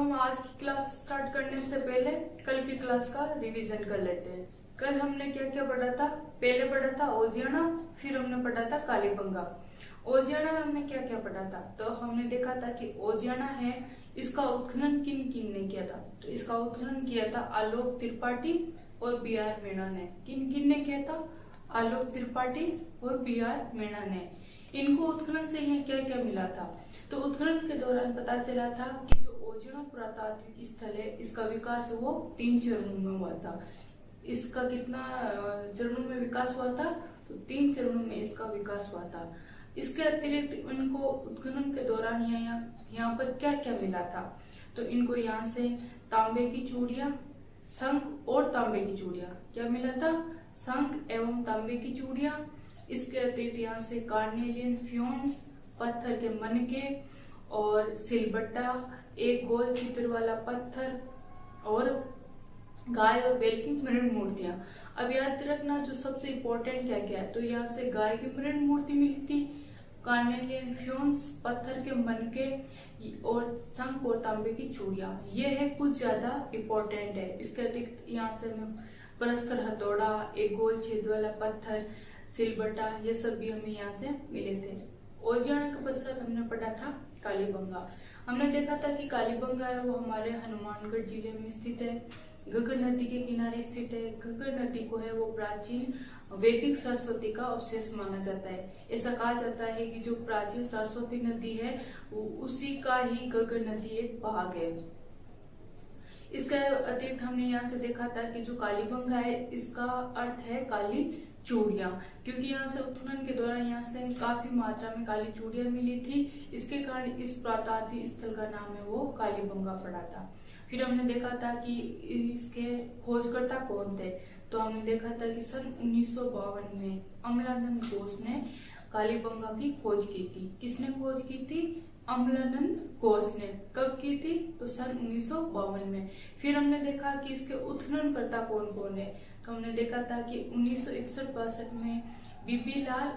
हम आज की क्लास स्टार्ट करने से पहले कल की क्लास का रिवीजन कर लेते हैं। कल हमने क्या क्या पढ़ा था? पहले पढ़ा था ओजियाना, फिर हमने पढ़ा था कालीबंगा। ओजियाना में हमने क्या क्या पढ़ा था? तो हमने देखा था कि ओजियाना है, इसका उत्खनन किन किन ने किया था? तो इसका उत्खनन किया था आलोक त्रिपाठी और बी.आर. मीणा ने। किन किन ने किया था? आलोक त्रिपाठी और बी.आर. मीणा ने। इनको उत्खनन से यहाँ क्या क्या मिला था? तो उत्खनन के दौरान पता चला था कि जो ओजियाना पुरातात्विक स्थल है, इसका विकास वो 3 चरणों में हुआ था। इसका कितना चरणों में विकास हुआ था? तो 3 चरणों में इसका विकास हुआ था। इसके अतिरिक्त उनको उत्खनन के दौरान यहाँ पर क्या क्या मिला था? तो इनको यहाँ से तांबे की चूड़ियां, शंख और तांबे की चूड़ियां, क्या मिला था? शंख एवं तांबे की चूड़ियां। इसके अतिरिक्त यहाँ से कार्नेलियन फ्योन्स, पत्थर के मनके और सिलबट्टा, एक गोल चित्र वाला पत्थर और गाय और बैल की मृण मूर्तियां। अब याद रखना जो सबसे इम्पोर्टेंट क्या क्या है, तो यहाँ से गाय की मृण मूर्ति मिली थी, कार्नेलियन फ्योन्स, पत्थर के मनके और शंख और तांबे की चूड़ियां। ये है कुछ ज्यादा इम्पोर्टेंट है। इसके अतिरिक्त यहाँ से हमें परस्तर हथौड़ा, एक गोल छेद वाला पत्थर, सिलबट्टा, ये सब भी हमें यहाँ से मिले थे। ओजियाना के पश्चात हमने पढ़ा था कालीबंगा। हमने देखा था कि कालीबंगा है वो हमारे हनुमानगढ़ जिले में स्थित है, घग्गर नदी के किनारे स्थित है। घग्गर नदी को है वो प्राचीन वैदिक सरस्वती का अवशेष माना जाता है। ऐसा कहा जाता है कि जो प्राचीन सरस्वती नदी है उसी का ही घग्गर नदी एक भाग है। इसके अतिरिक्त हमने यहाँ से देखा था कि जो कालीबंगा है इसका अर्थ है काली चूड़ियां, क्योंकि यहाँ से उत्खनन के दौरान यहाँ से काफी मात्रा में काली चूड़ियां मिली थी। इसके कारण इस पुरातात्विक स्थल का नाम है वो कालीबंगा पड़ा था। फिर हमने देखा था कि इसके खोजकर्ता कौन थे, तो हमने देखा था कि सन 1952 में अमलानंद घोष ने कालीबंगा की खोज की थी। किसने खोज की थी? अमलानंद घोष ने। कब की थी? तो सन 1952 में। फिर हमने देखा कि इसके उत्खननकर्ता कौन कौन है, तो हमने देखा था कि 1961-62 में बीपी लाल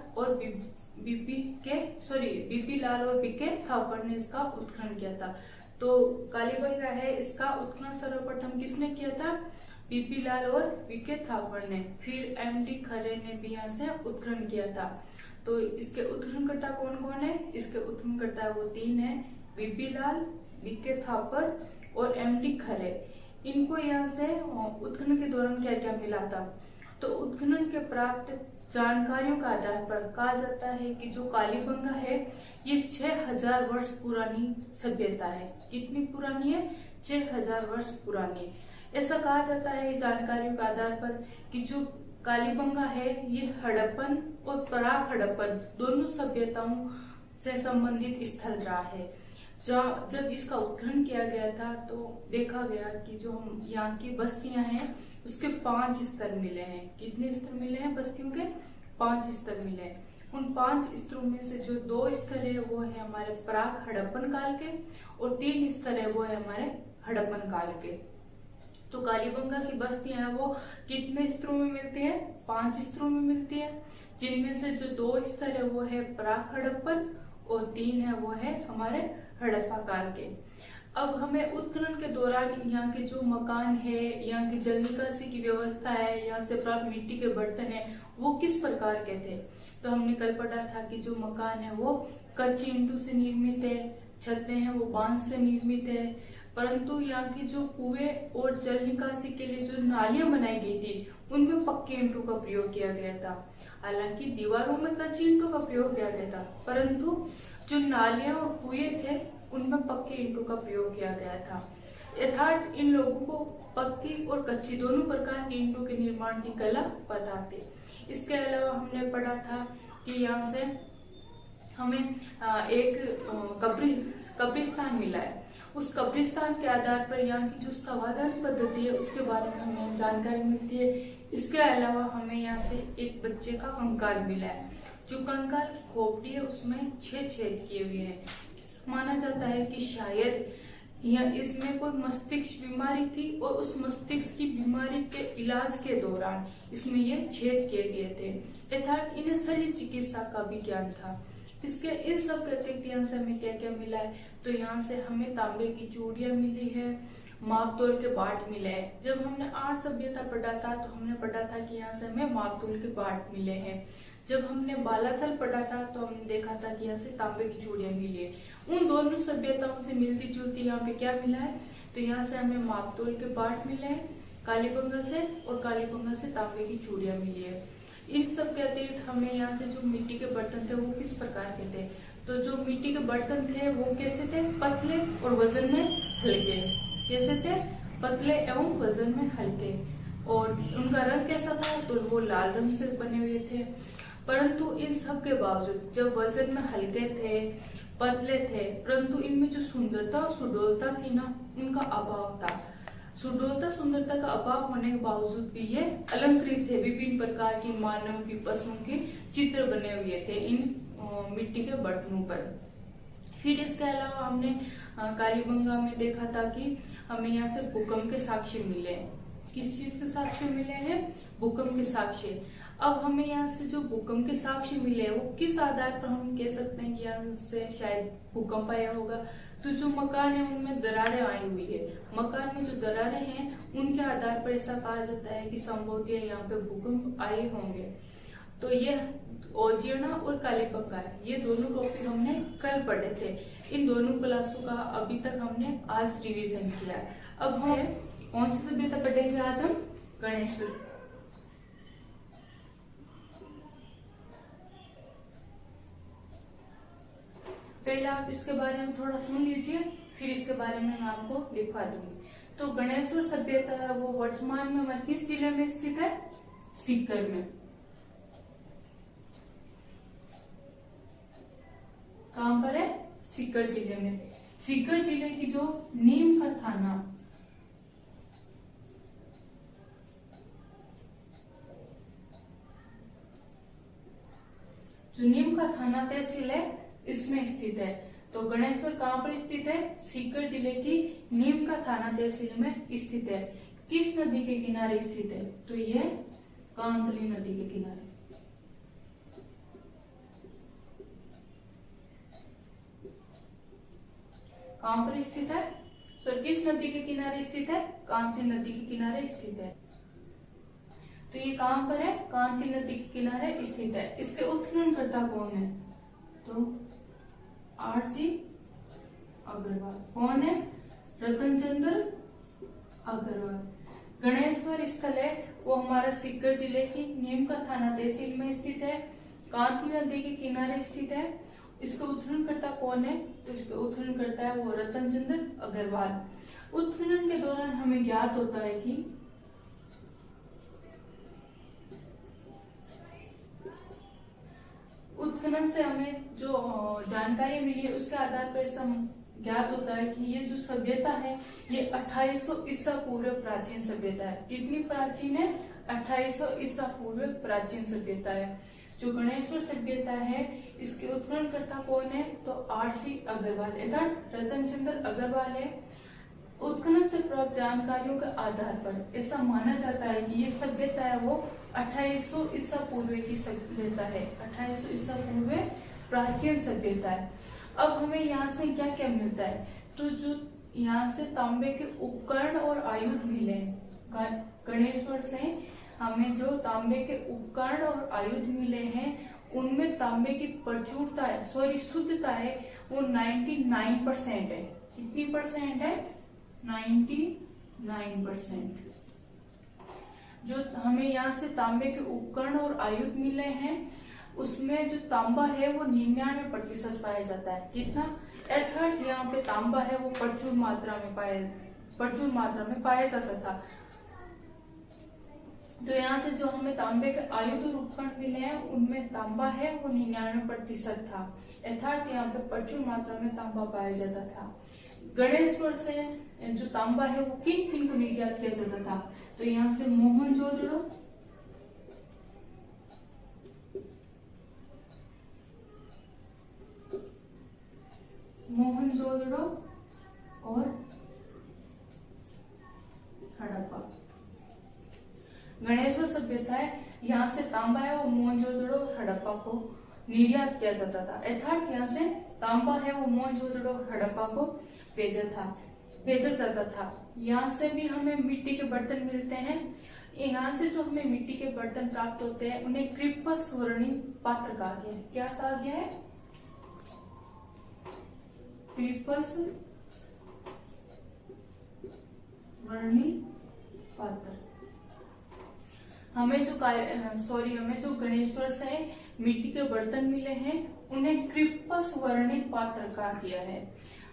और बीके थापर ने इसका उत्खनन किया था। तो कालीबंगा है, इसका उत्खनन सर्वप्रथम किसने किया था? बीपी लाल और बीके थापर ने। फिर एमडी खरे ने भी यहाँ से उत्खनन किया था। तो इसके उत्खननकर्ता कौन कौन है? इसके उत्खननकर्ता वो 3 है, बीपी लाल, बीके थापर और एमडी खरे। इनको यहाँ से उत्खनन के दौरान क्या क्या मिला था? तो उत्खनन के प्राप्त जानकारियों के आधार पर कहा जाता है कि जो कालीबंगा है ये 6000 वर्ष पुरानी सभ्यता है। कितनी पुरानी है? 6000 वर्ष पुरानी। ऐसा कहा जाता है जानकारियों के आधार पर कि जो कालीबंगा है ये हड़प्पन और प्राक हड़प्पन दोनों सभ्यताओं से संबंधित स्थल रहा है। जब इसका उत्खनन किया गया था तो देखा गया कि जो हम यहाँ की बस्तियां हैं उसके 5 स्तर मिले हैं। कितने स्तर मिले हैं? बस्तियों के 5 स्तर मिले हैं। उन 5 स्तरों में से जो 2 स्तर है वो है हमारे प्राक हड़प्पन काल के और 3 स्तर है वो है हमारे हड़प्पन काल के। तो कालीबंगा की बस्तियां हैं वो कितने स्तरों में मिलती है? 5 स्तरों में मिलती है, जिनमें से जो 2 स्तर है वो है प्राक हड़प्पन और 3 है वो है हमारे हड़प्पा काल के। अब हमें उत्खनन के दौरान यहाँ के जो मकान है, यहाँ की जल निकासी की व्यवस्था है, यहाँ से प्राप्त मिट्टी के बर्तन है वो किस प्रकार के थे? तो हमने कल पढ़ा था कि जो मकान है वो कच्चे ईंटों से निर्मित है, छतें हैं वो बांस से निर्मित है, परंतु यहाँ की जो कुएं और जल निकासी के लिए जो नालियां बनाई गई थी उनमें पक्के ईंटों का प्रयोग किया गया था। हालांकि दीवारों में कच्चे ईंटों का प्रयोग किया गया था, परंतु जो नालियां और कुएं थे उनमें पक्के ईंटों का प्रयोग किया गया था। यथार्थ इन लोगों को पक्की और कच्ची दोनों प्रकार की ईंटों के निर्माण की कला पता थी। इसके अलावा हमने पढ़ा था कि यहाँ से हमें एक कब्रिस्तान मिला है। उस कब्रिस्तान के आधार पर यहाँ की जो समाधान पद्धति है उसके बारे में हमें जानकारी मिलती है। इसके अलावा हमें यहाँ से एक बच्चे का कंकाल मिला है। जो कंकाल की खोपड़ी है उसमें 6 छेद किए हुए हैं। माना जाता है कि शायद इसमें कोई मस्तिष्क बीमारी थी और उस मस्तिष्क की बीमारी के इलाज के दौरान इसमें ये छेद किए गए थे। अर्थात इन्हें शल्य चिकित्सा का भी ज्ञान था। इसके इन सब के अतिरिक्त यहाँ से हमें क्या क्या मिला है, तो यहाँ से हमें तांबे की चूड़ियां मिली है, मापतोल के बाट मिले हैं। जब हमने आर्य सभ्यता पढ़ा था तो हमने पढ़ा था कि यहाँ से हमें मापतोल के बाट मिले हैं। जब हमने बालाथल पढ़ा था तो हमने देखा था कि यहाँ से तांबे की चूड़ियां मिली है। उन दोनों सभ्यताओं से मिलती जुलती यहाँ पे क्या मिला है, तो यहाँ से हमें मापतोल के बाट मिले हैं कालीबंगा से, और कालीबंगा से तांबे की चूड़ियां मिली है। इन सब के अतिरिक्त हमें यहाँ से जो मिट्टी के बर्तन थे वो किस प्रकार के थे, तो जो मिट्टी के बर्तन थे वो कैसे थे, पतले और वजन में हल्के। कैसे थे, पतले एवं वजन में हल्के। और उनका रंग कैसा था, तो वो लाल रंग से बने हुए थे। परंतु इन सब के बावजूद जब वजन में हल्के थे, पतले थे, परंतु इनमें जो सुंदरता और सुडौलता थी ना, उनका अभाव था। सुडौलता सुंदरता का अभाव होने के बावजूद भी ये अलंकृत थे। विभिन्न प्रकार की मानव की, पशुओं के चित्र बने हुए थे इन मिट्टी के बर्तनों पर। फिर इसके अलावा हमने कालीबंगा में देखा था कि हमें यहाँ से भूकंप के साक्ष्य मिले। किस चीज के साक्ष्य मिले हैं, भूकंप के साक्ष्य। अब हमें यहाँ से जो भूकंप के साक्ष्य मिले वो किस आधार पर हम कह सकते हैं कि यहाँ से शायद भूकंप आया होगा, तो जो मकान है उनमें दरारें आई हुई है। मकान में जो दरारें हैं उनके आधार पर ऐसा कहा जाता है कि संभवतः यहाँ पे भूकंप आए होंगे। तो ये ओजियना और कालीबंगा है, ये दोनों टॉपिक हमने कल पढ़े थे। इन दोनों क्लासों का अभी तक हमने आज रिवीजन किया। अब हम कौन सी सभ्यता पढ़ेंगे आज हम, गणेश। पहले आप इसके बारे में थोड़ा सुन लीजिए, फिर इसके बारे में मैं आपको दिखा दूंगी। तो गणेश्वर सभ्यता वो वर्तमान में हमारे किस जिले में स्थित है, सीकर में। कहां पर है, सीकर जिले में। सीकर जिले की जो नीम का थाना, जो नीम का थाना तहसील है इसमें स्थित है। तो गणेश्वर कहाँ पर स्थित है, सीकर जिले की नीम का थाना तहसील में स्थित है। किस नदी के किनारे स्थित है, तो यह कांतली नदी के किनारे। कहां पर स्थित है, तो किस नदी के किनारे स्थित है, कांतली नदी के किनारे स्थित है। तो ये कहां पर है, कांतली नदी के किनारे स्थित है। इसके उत्खननकर्ता कौन है, तो आर.सी. अग्रवाल। कौन है, रतनचंद्र अग्रवाल। गणेश्वर स्थल है वो हमारा सीकर जिले की नीम का थाना तहसील में स्थित है, कांतली नदी के किनारे स्थित है। इसका उत्खननकर्ता कौन है, तो इसका उत्खननकर्ता है वो रतनचंद्र अग्रवाल। उत्खनन के दौरान हमें ज्ञात होता है कि उत्खनन से हमें जो जानकारी मिली है उसके आधार पर ऐसा ज्ञात होता है कि ये जो सभ्यता है ये 2800 ईसा पूर्व प्राचीन सभ्यता है। कितनी प्राचीन है, 2800 ईसा पूर्व प्राचीन सभ्यता है। जो गणेश्वर सभ्यता है इसके उत्खननकर्ता कौन है, तो आर.सी. अग्रवाल अर्थात रतनचंद्र अग्रवाल है। उत्खनन से प्राप्त जानकारियों के आधार पर ऐसा माना जाता है कि ये सभ्यता है वो 2800 ईसा पूर्व की सभ्यता है, 2800 ईसा पूर्व प्राचीन सभ्यता है। अब हमें यहाँ से क्या क्या मिलता है, तो जो यहाँ से तांबे के उपकरण और आयुध मिले गणेश्वर से, हमें जो तांबे के उपकरण और आयुध मिले हैं उनमें तांबे की प्रचुरता है, सॉरी शुद्धता है वो 99% है। कितनी परसेंट है, 99%। जो हमें यहाँ से तांबे के उपकरण और आयुध मिले हैं उसमें जो तांबा है वो 99% पाया जाता है। कितना, अर्थात यहाँ पे तांबा है वो प्रचुर मात्रा में पाया जाता था। तो यहाँ से जो हमें तांबे के आयुध और उपकरण मिले हैं उनमें तांबा है वो 99% था, अर्थात यहाँ पे प्रचुर मात्रा में तांबा पाया जाता था। गणेश्वर से जो तांबा है वो किन किन को निर्यात किया जाता था, तो यहाँ से मोहनजोदड़ो, और हड़प्पा। गणेश्वर सभ्यता है यहाँ से तांबा है वो मोहनजोदड़ो और हड़प्पा को निर्यात किया जाता था। अर्थात यहाँ से तांबा है वो मोहनजोदड़ो हड़प्पा को भेजा जाता था। यहाँ से भी हमें मिट्टी के बर्तन मिलते हैं। यहाँ से जो हमें मिट्टी के बर्तन प्राप्त होते हैं उन्हें क्रिप्पस स्वर्णिम पात्र कहा गया है। क्या कहा गया है? क्रिप्पस स्वर्णिम पात्र। हमें जो गणेश्वर से मिट्टी के बर्तन मिले हैं उन्हें क्रिप्पस स्वर्णिम पात्र कहा गया है।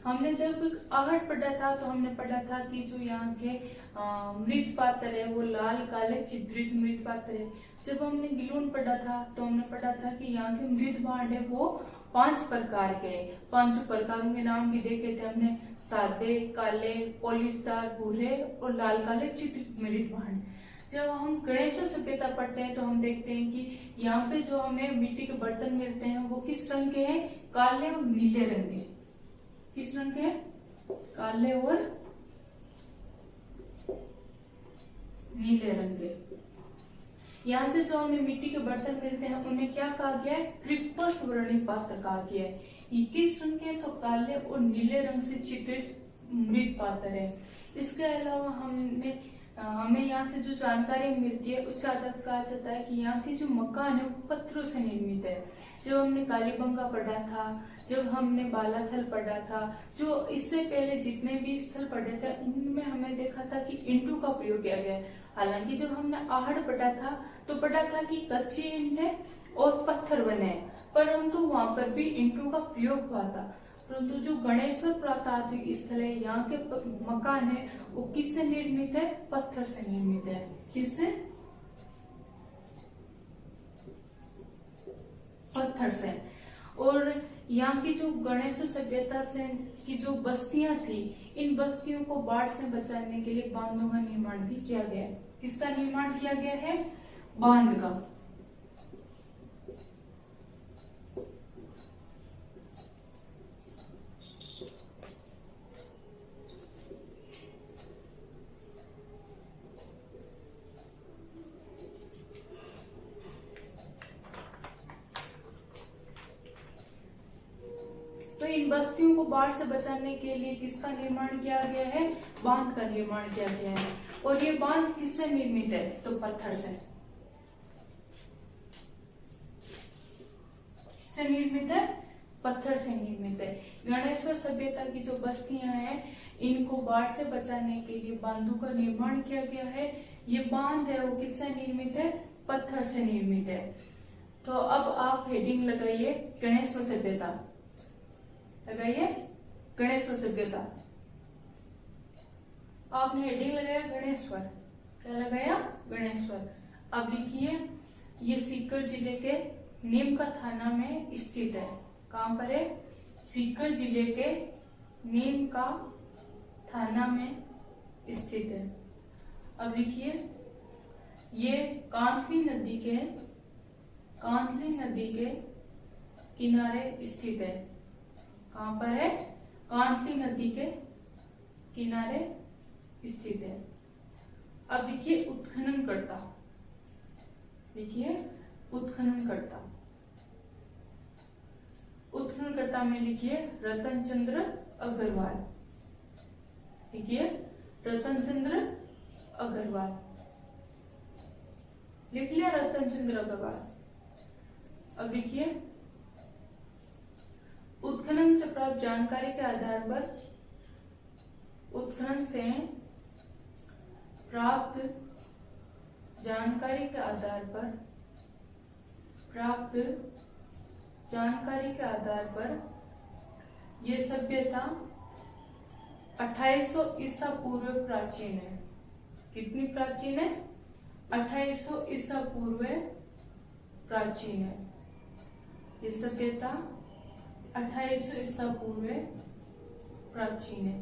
हमने जब आहट पढ़ा था तो हमने पढ़ा था कि जो यहाँ के मृत पात्र है वो लाल काले चित्रित मृत पात्र है। जब हमने गिलोन पढ़ा था तो हमने पढ़ा था कि यहाँ के मृत भांड है वो 5 प्रकार के। 5 प्रकारों के नाम भी देखे थे हमने, सादे, काले, पॉलिशदार, भूरे और लाल काले चित्रित मृत भांड। जब हम गणेश्वर सभ्यता पढ़ते हैं तो हम देखते हैं कि यहाँ पे जो हमें मिट्टी के बर्तन मिलते हैं वो किस रंग के हैं? काले और नीले रंग के। किस रंग के? काले और नीले रंग के। यहाँ से जो हमें मिट्टी के बर्तन मिलते हैं उन्हें क्या कहा गया है? क्रिप्पस स्वर्णिम पात्र कहा गया है। ये किस रंग के? तो काले और नीले रंग से चित्रित मृत पात्र है। इसके अलावा हमें यहाँ से जो जानकारी मिलती है उसके आधार पर कहा जाता है कि यहाँ के जो मकान है वो पत्थरों से निर्मित है। जब हमने कालीबंगा पढ़ा था, जब हमने बालाथल पढ़ा था, जो इससे पहले जितने भी स्थल पढ़े थे उनमें हमें देखा था कि ईंटों का प्रयोग किया गया है। हालांकि जब हमने आहड़ पढ़ा था तो पढ़ा था कि कच्ची ईंट है और पत्थर बने हैं, परंतु वहां पर भी ईंटों का प्रयोग हुआ था। परंतु जो गणेश्वर पुरातात्विक स्थल है यहाँ के मकान है वो किससे निर्मित है? पत्थर से निर्मित है। किससे? पत्थर से। और यहाँ की जो गणेश्वर सभ्यता से की जो बस्तियां थी, इन बस्तियों को बाढ़ से बचाने के लिए बांधों का निर्माण भी किया गया है। किसका निर्माण किया गया है? बांध का। तो इन बस्तियों को बाढ़ से बचाने के लिए किसका निर्माण किया गया है? बांध का निर्माण किया गया है। और ये बांध किससे निर्मित है? तो पत्थर से। किससे निर्मित है? पत्थर से निर्मित है। गणेश्वर सभ्यता की जो बस्तियां हैं इनको बाढ़ से बचाने के लिए बांधों का निर्माण किया गया है। ये बांध है वो किससे निर्मित है? पत्थर से निर्मित है। तो अब आप हेडिंग लगाइए गणेश्वर सभ्यता। लगाइए गणेश्वर सभ्यता। आपने हेडिंग लगाया गणेश्वर। क्या लगाया? गणेश्वर। अब लिखिए ये सीकर जिले के नीम का थाना में स्थित है। कहां पर है? सीकर जिले के नीम का थाना में स्थित है। अब लिखिए ये कांतली नदी के किनारे स्थित है। कहां पर है? कांतली नदी के किनारे स्थित है। अब देखिए उत्खनन करता। लिखिए उत्खननकर्ता। उत्खननकर्ता में लिखिए रतन चंद्र अग्रवाल। लिखिए रतन चंद्र अग्रवाल। लिख लिया रतन चंद्र अग्रवाल। अब लिखिए उत्खनन से प्राप्त जानकारी के आधार पर उत्खनन से प्राप्त जानकारी के आधार पर ये सभ्यता 2800 ईसा पूर्व प्राचीन है। कितनी प्राचीन है? 2800 ईसा पूर्व प्राचीन है। ये सभ्यता 2800 ईसा पूर्व प्राचीन है।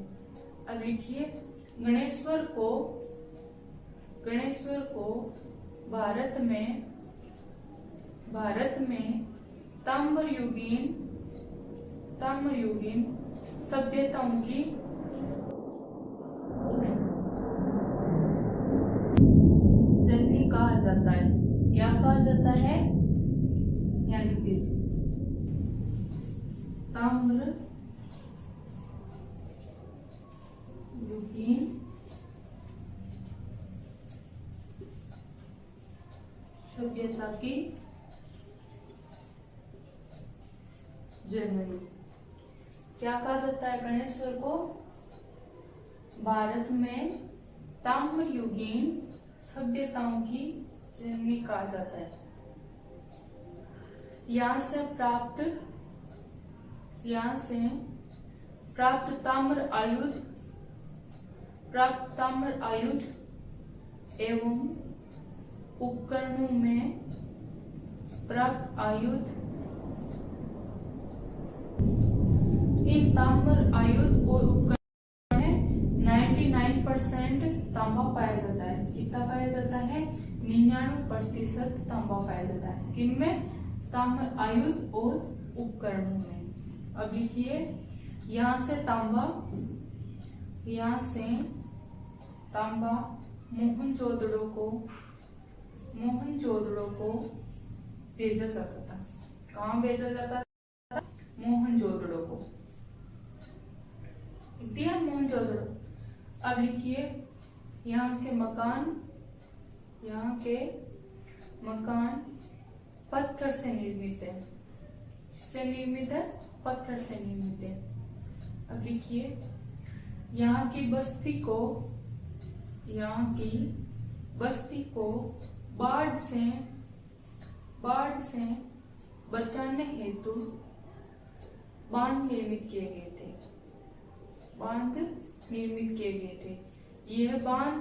अब लिखिए गणेश्वर को भारत में ताम्रयुगीन सभ्यताओं की जननी कहा जाता है। क्या कहा जाता है? यानी कि ताम्र युगीन सभ्यता की जननी। क्या कहा जाता है गणेश्वर को? भारत में ताम्र युगीन सभ्यताओं की जननी कहा जाता है। यहाँ से प्राप्त ताम्र आयुध एवं उपकरणों में प्राप्त आयुध, इन ताम्र आयुध और उपकरण में 99% तांबा पाया जाता है। कितना पाया जाता है? 99% तांबा पाया जाता है। किनमें? ताम्र आयुध और उपकरणों में। अब लिखिए, यहाँ से तांबा मोहनजोदड़ो को भेजा जाता था। कहाँ भेजा जाता था? मोहनजोदड़ो को। दिया मोहनजोदड़ो। अब लिखिए, यहाँ के मकान पत्थर से निर्मित है। किससे निर्मित है? पत्थर से निर्मित है। अब लिखिए, यहाँ की बस्ती को बाढ़ से बचाने हेतु बांध निर्मित किए गए थे। यह बांध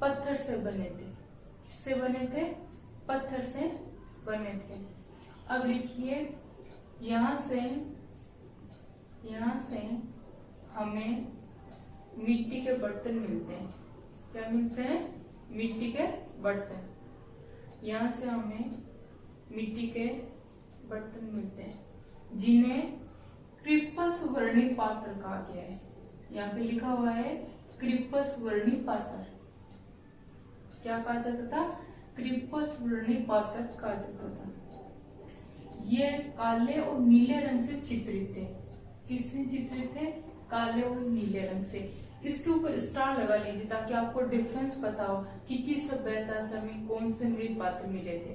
पत्थर से बने थे। किससे बने थे? पत्थर से बने थे। अब लिखिए, यहाँ से हमें मिट्टी के बर्तन मिलते हैं। क्या मिलते हैं? मिट्टी के बर्तन। यहाँ से हमें मिट्टी के बर्तन मिलते हैं, जिन्हें क्रिपस वर्णी पात्र कहा गया है। यहाँ पे लिखा हुआ है क्रिपस वर्णी पात्र। क्या कहा जाता था? क्रिपस वर्णी पात्र कहा जाता था। ये काले और नीले रंग से चित्रित थे। किससे चित्रित थे? काले और नीले रंग से। इसके ऊपर स्टार लगा लीजिए ताकि आपको डिफरेंस पता हो कि किस सभ्यता समय कौन से मृत पात्र मिले थे।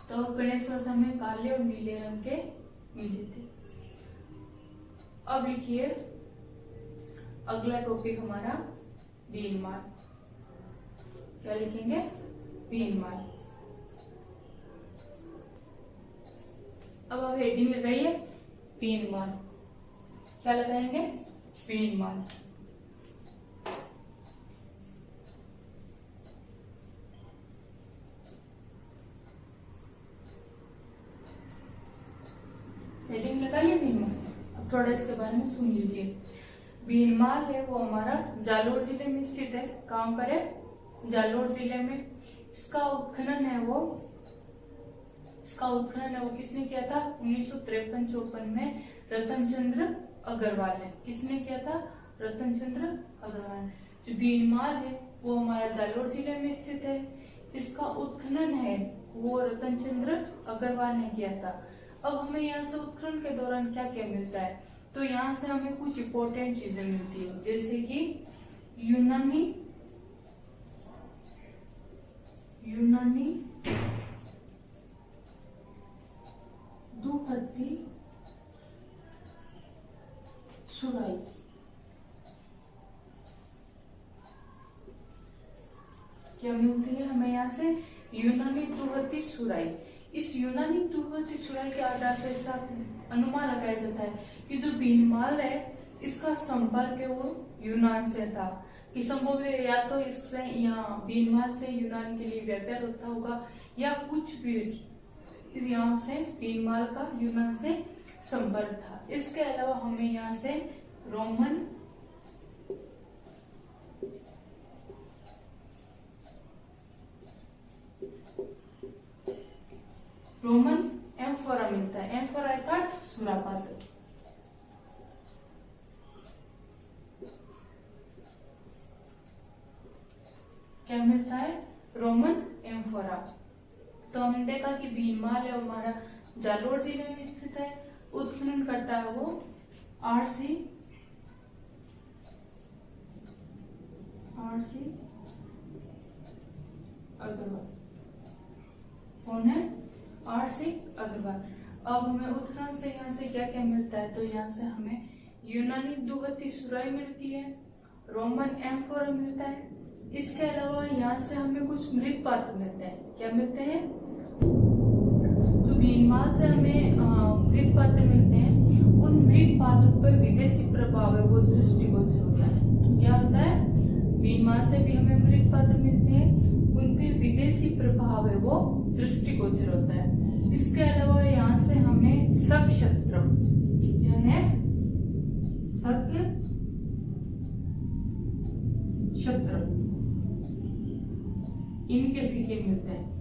तो गणेश्वर समय काले और नीले रंग के मिले थे। अब लिखिए, अगला टॉपिक हमारा बीनमाल। क्या लिखेंगे? बीनमाल। अब आप हेडिंग लगाइए, बीनमाल। क्या लगाएंगे? बीनमाल। हेडिंग लगाइए बीनमाल। अब थोड़ा इसके बारे में सुन लीजिए। बीनमाल है वो हमारा जालोर जिले में स्थित है। कहाँ पर है? जालोर जिले में। इसका उत्खनन है वो किसने किया था? 1953-54 में रतनचंद्र अग्रवाल ने। किसने किया था? रतनचंद्र अग्रवाल ने। जो बीनमाल है वो हमारा जालोर जिले में स्थित है। इसका उत्खनन है वो रतनचंद्र अग्रवाल ने किया था। अब हमें यहाँ से उत्खनन के दौरान क्या क्या मिलता है? तो यहाँ से हमें कुछ इंपॉर्टेंट चीजें मिलती है, जैसे कि यूनानी दुहत्ती सुराई। क्या मिलती है हमें यहाँ से? यूनानी दुहत्ती सुराई। इस यूनानी दुहत्ती सुराई के आधार पर ऐसा अनुमान लगाया जाता है कि जो बीनमाल है इसका संपर्क है वो यूनान से था। कि संभव है या तो इससे यहाँ बीनमाल से यूनान के लिए व्यापार होता होगा, या कुछ भी यहाँ से बीनमाल का यूनान से संपर्क था। इसके अलावा हमें यहाँ से रोमन एम्फोरा मिलता है। एम्फोरा अर्थात सुरापात्र। क्या मिलता है? Roman amphora. तो हमने देखा कि बीनमाल है हमारा जालोर जिले में स्थित है। उत्खनन करता है वो आरसी अग्रवाल। कौन है? आरसी अग्रवाल। अब हमें उत्खनन से यहाँ से क्या क्या मिलता है, तो यहाँ से हमें यूनानी दुहती सुराही मिलती है, रोमन एम्फोरा मिलता है। इसके अलावा यहाँ से हमें कुछ मृत पात्र मिलते हैं। क्या मिलते हैं? जो बीनमाल से हमें मृत पात्र मिलते हैं, उन मृत पात्रों पर विदेशी प्रभाव है वो दृष्टिगोचर होता है। तो क्या होता है? बीनमाल से भी हमें मृत पात्र मिलते हैं, उन पे विदेशी प्रभाव है वो दृष्टिगोचर होता है। इसके अलावा यहाँ से हमें शक-क्षत्रप, क्या है? शक-क्षत्रप, इनके सिक्के मिलते हैं।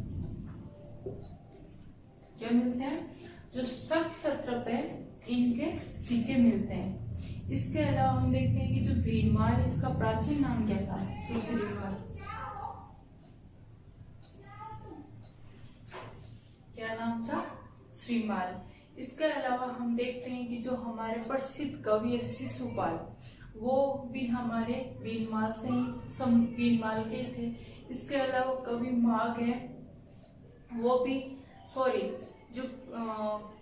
क्या मिलते हैं? जो शक-क्षत्रप है इनके सिक्के मिलते हैं। इसके अलावा हम देखते हैं कि जो भीनमाल, इसका प्राचीन नाम क्या था? तो श्रीमाल। क्या नाम था? श्रीमाल। इसके अलावा हम देखते हैं कि जो हमारे प्रसिद्ध कवि है शिशुपाल, वो भी हमारे बीनमाल से ही बीनमाल के थे। इसके अलावा कवि माघ है, वो भी जो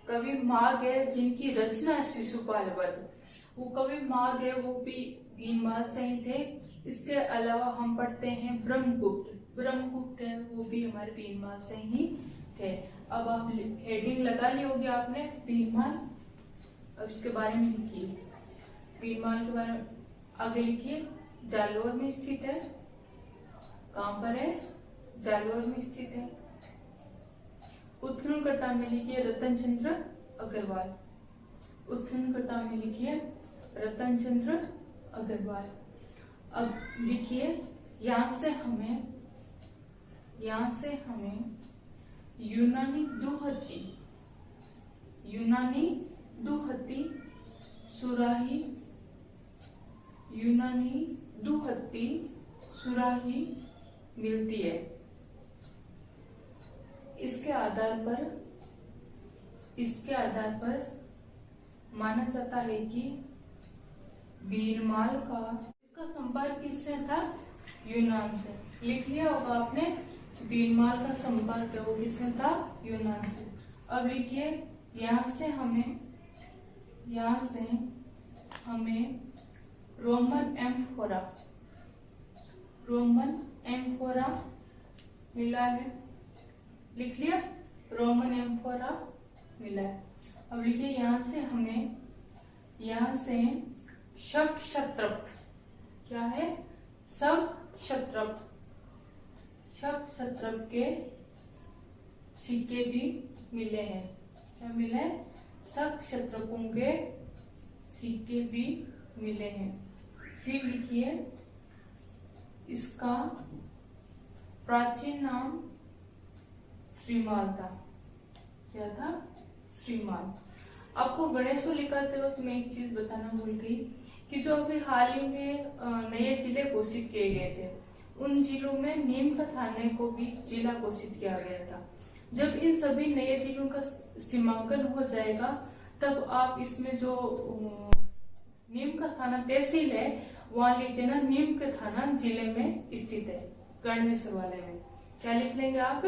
कवि माघ है जिनकी रचना है शिशुपाल वध, वो कवि माघ है, वो भी बीनमाल से ही थे। इसके अलावा हम पढ़ते हैं ब्रह्मगुप्त है, वो भी हमारे बीनमाल से ही थे। अब आप हेडिंग लगा ली होगी आपने बीनमाल। अब इसके बारे में लिखिए, बीनमाल के बारे में आगे लिखिए। जालोर में स्थित है। कहाँ पर है? जालोर में स्थित है। उत्खननकर्ता में लिखिए रतन चंद्र अग्रवाल। उत्खननकर्ता में लिखिए रतन चंद्र अग्रवाल। अब लिखिए यहाँ से हमें यूनानी दुहत्ती सुराही मिलती है। इसके आधार पर माना जाता है कि बीनमाल का इसका संपर्क किससे था? यूनान से। लिख लिया होगा आपने, बीनमाल का संपर्क है वो किससे था? यूनान से। अब लिखिए यहाँ से हमें रोमन एम्फोरा मिला है। लिख लिया? रोमन एम्फोरा मिला है। अब लिखिए यहाँ से शक-क्षत्रप, क्या है? शक-क्षत्रप के सिक्के भी मिले हैं। क्या मिले? शक-क्षत्रपों के सिक्के भी मिले हैं। फिर लिखिए इसका प्राचीन नाम श्रीमाल था। क्या था? श्रीमाल। आपको गणेशोली करते वक्त मैं एक चीज बताना भूल गई कि जो अभी हाल ही में नए जिले घोषित किए गए थे, उन जिलों में नीम का थाने को भी जिला घोषित किया गया था। जब इन सभी नए जिलों का सीमांकन हो जाएगा, तब आप इसमें जो नीम का थाना तहसील है वहां लिख देना नीम का थाना जिले में स्थित है, गणेश्वर वाले में। क्या लिख लेंगे आप?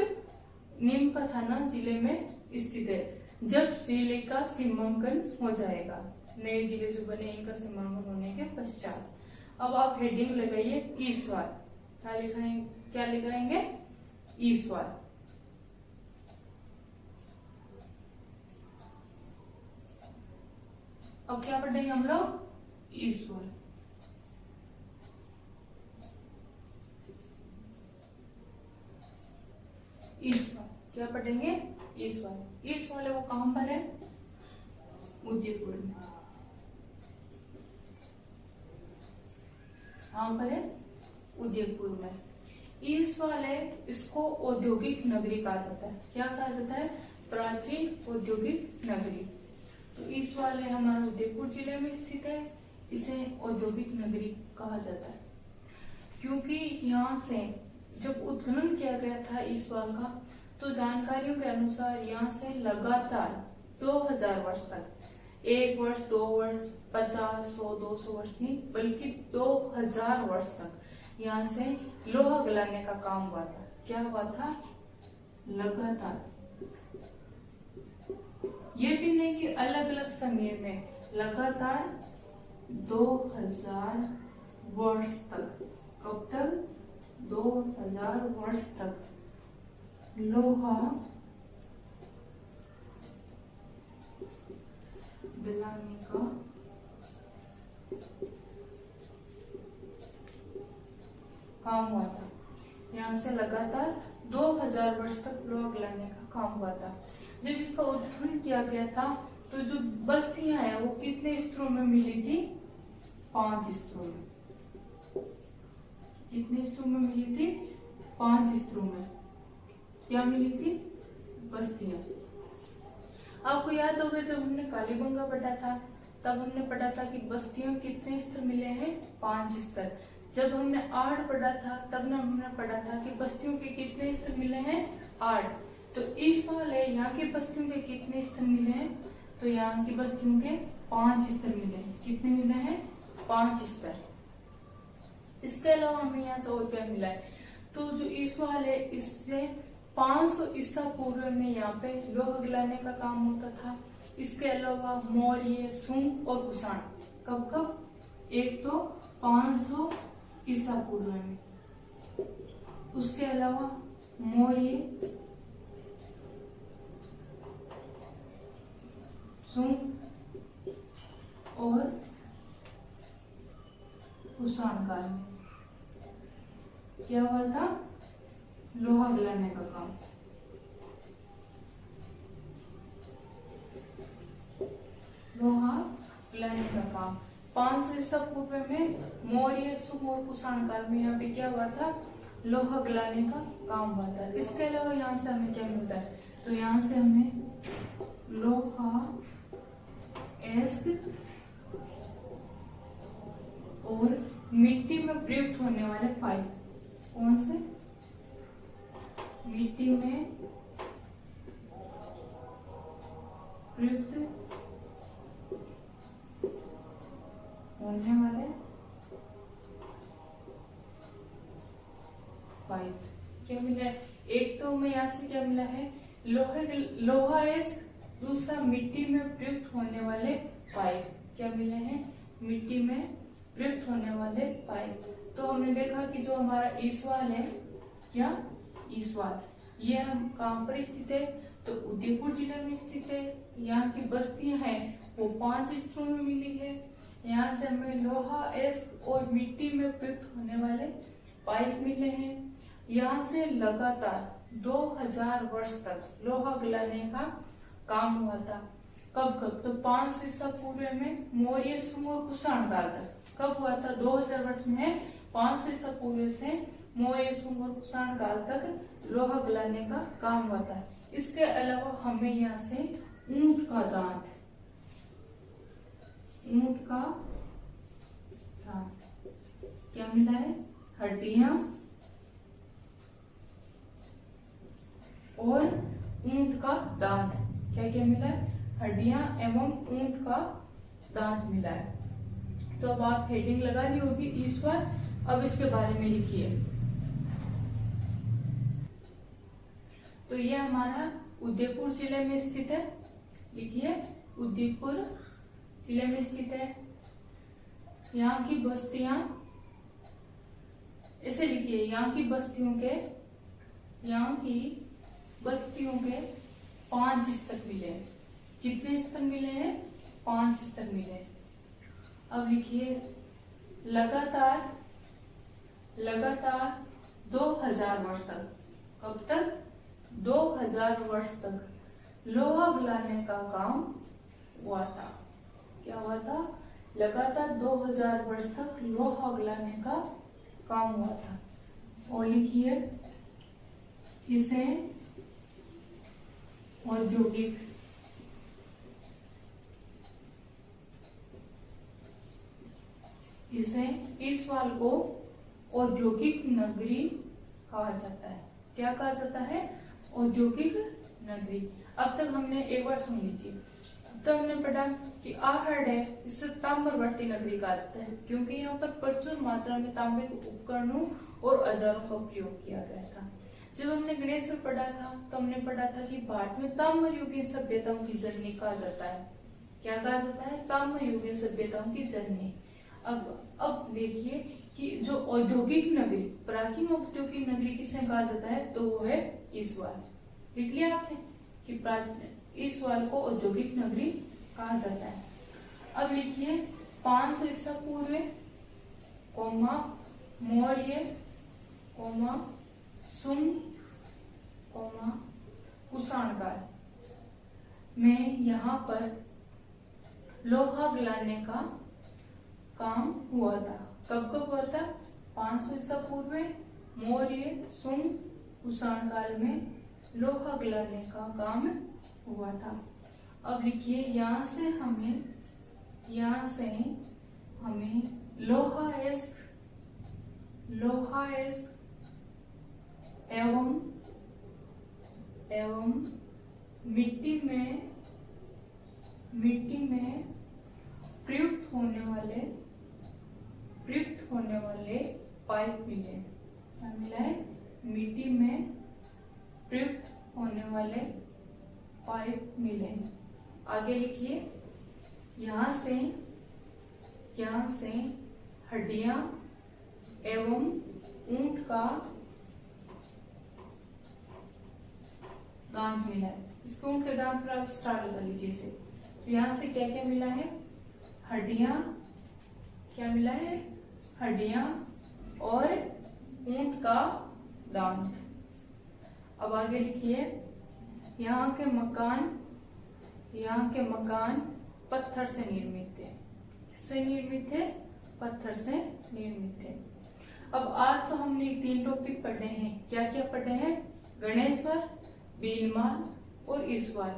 नीम का थाना जिले में स्थित है। जब जिले का सीमांकन हो जाएगा, नए जिले जो बने इनका सीमांकन होने के पश्चात। अब आप हेडिंग लगाइए ईश्वर। क्या लिखाएंगे? ईश्वर। अब क्या पढ़ेंगे हम लोग? ईश्वर। क्या पढ़ेंगे? ईश्वर। ईश्वर है वो कहां पर है? उदयपुर में। कहां पर है? उदयपुर में। ईश्वर है, इसको औद्योगिक नगरी कहा जाता है। क्या कहा जाता है? प्राचीन औद्योगिक नगरी। तो ईश्वर है हमारा उदयपुर जिले में स्थित है, इसे औद्योगिक नगरी कहा जाता है। क्योंकि यहाँ से जब उत्खनन किया गया था ईश्वर का, तो जानकारियों के अनुसार यहाँ से लगातार 2000 वर्ष तक 1 वर्ष, 2 वर्ष, 50, 100, 200 वर्ष नहीं, बल्कि 2000 वर्ष तक यहाँ से लोहा गलाने का काम हुआ था। क्या हुआ था? लगातार। ये भी नहीं कि अलग अलग समय में, लगातार 2000 वर्ष तक। कब तक? 2000 वर्ष तक लोहा गलाने का काम हुआ था। यहाँ से लगातार 2000 वर्ष तक लोहा गलाने का काम हुआ था। जब इसका उत्खनन किया गया था तो जो बस्तियां हैं वो कितने स्तरों में मिली थी? 5 स्तरों में। कितने स्तरों में मिली थी? 5 स्तरों में। क्या मिली थी? बस्तियां। आपको याद होगा जब हमने कालीबंगा पढ़ा था तब हमने पढ़ा था कि बस्तियों कितने स्तर मिले हैं? 5 स्तर। जब हमने आड़ पढ़ा था तब हमने पढ़ा था कि बस्तियों के कितने स्तर मिले हैं? 8। तो इस सवाल है यहाँ की बस्तियों के कितने स्तर मिले हैं? तो यहाँ की बस्तियों के 5 स्तर मिले हैं। कितने मिले हैं? 5 स्तर। इसके अलावा हमें यहाँ से और क्या मिला है? तो जो इस सवाल है इससे 500 ईसा पूर्व में यहाँ पे लोहा गलाने का काम होता था। इसके अलावा मौर्य, शुंग और कुषाण कब कब? एक तो 500 ईसा पूर्व में, उसके अलावा मौर्य, शुंग और कुषाण काल में क्या हुआ था? लोहा गलाने का काम। लोहा गलाने का काम 500 ईसा पूर्व में मौर्य, शुंग और कुषाण काल में यहाँ पे क्या हुआ था? लोहा गलाने का काम हुआ था। इसके अलावा यहाँ से हमें क्या मिलता है? तो यहाँ से हमें लोहा एस्क और मिट्टी में प्रयुक्त होने वाले पाइप। कौन से? मिट्टी में प्रयुक्त होने वाले पाइप क्या मिला है? एक तो हमें यहाँ से क्या मिला है? लोहा एस्क, दूसरा मिट्टी में प्रयुक्त होने वाले पाइप। क्या मिले हैं? मिट्टी में प्रयुक्त होने वाले पाइप। तो हमने देखा कि जो हमारा ईसवाल है, क्या ईसवाल, ये हम कहाँ पर स्थित है? तो उदयपुर जिले में स्थित है। यहाँ की बस्तियां हैं वो 5 स्तरों में मिली है। यहाँ से हमें लोहा एस्क और मिट्टी में प्रयुक्त होने वाले पाइप मिले हैं। यहाँ से लगातार 2000 वर्ष तक लोहा गलाने का काम हुआ था। कब कब? तो 500 ईसा पूर्व में मौर्य, शुंग और कुषाण काल तक। कब हुआ था? 2000 वर्ष में 500 ईसा पूर्व से मौर्य, शुंग और कुषाण काल तक लोहा गलाने का काम हुआ था। इसके अलावा हमें यहाँ से ऊंट का दांत, ऊंट का दांत क्या मिला है? हड्डियां और ऊंट का दांत। क्या क्या मिला है? हड्डियां एवं ऊंट का दांत मिला है। तो अब आप हेडिंग लगा ली होगी ईश्वर। अब इसके बारे में लिखिए। तो ये हमारा उदयपुर जिले में स्थित है। लिखिए, उदयपुर जिले में स्थित है। यहाँ की बस्तियां ऐसे लिखिए, यहाँ की बस्तियों के 5 स्तर मिले। कितने स्तर मिले हैं? 5 स्तर मिले। अब लिखिए, लगातार 2000 वर्ष तक। कब तक? 2000 वर्ष तक लोहा गलाने का काम हुआ था। क्या हुआ था? लगातार 2000 वर्ष तक लोहा गलाने का काम हुआ था। और लिखिए, इसे औद्योगिक इस साल को औद्योगिक नगरी कहा जाता है। क्या कहा जाता है? औद्योगिक नगरी। अब तक हमने एक बार सुन लीजिए। अब तक हमने पढ़ा कि आहड़ है इससे ताम्रवर्ती नगरी कहा जाता है, क्योंकि यहाँ पर प्रचुर मात्रा में तांबे के उपकरणों और औजारों का प्रयोग किया गया था। जब हमने गणेश्वर पढ़ा था तो हमने पढ़ा था कि भारत में ताम्र युगीन सभ्यताओं की जननी कहा जाता है। क्या कहा जाता है? ताम्र युगीन सभ्यताओं की जननी। अब देखिए कि जो औद्योगिक नगरी, प्राचीन औद्योगिक नगरी किसे कहा जाता है? तो वो है ईसवाल। लिख लिया आपने कि ईसवाल को औद्योगिक नगरी कहा जाता है। अब लिखिए 500 ईसा पूर्व कोमा मौर्य कोमा सुंग कोमा कुषाण काल में यहाँ पर लोहा गलाने का काम हुआ था। कब कब हुआ था? 500 ईसा पूर्व मौर्य सुंग कुषाण काल में लोहा गलाने का काम हुआ था। अब लिखिए यहाँ से हमें लोहायस्क एवं मिट्टी में प्रयुक्त होने वाले पाइप मिले। क्या मिला है? मिट्टी में प्रयुक्त होने वाले पाइप मिले। आगे लिखिए यहाँ से हड्डियां एवं ऊंट का दांत मिला है। इसको ऊंट के दांत पर आप स्टार्ट कर लीजिए इसे। तो यहाँ से क्या क्या मिला है? हड्डियां। क्या मिला है? हड्डियां और ऊंट का दांत। अब आगे लिखिए यहाँ के मकान पत्थर से निर्मित थे। किससे निर्मित थे? पत्थर से निर्मित थे। अब आज तो हमने 3 टॉपिक पढ़े हैं। क्या क्या पढ़े हैं? गणेश्वर, बीनमाल और ईसवाल।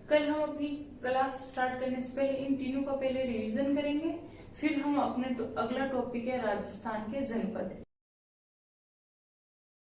कल हम अपनी क्लास स्टार्ट करने से पहले इन तीनों का पहले रिवीजन करेंगे, फिर हम अपने अगला टॉपिक है राजस्थान के जनपद।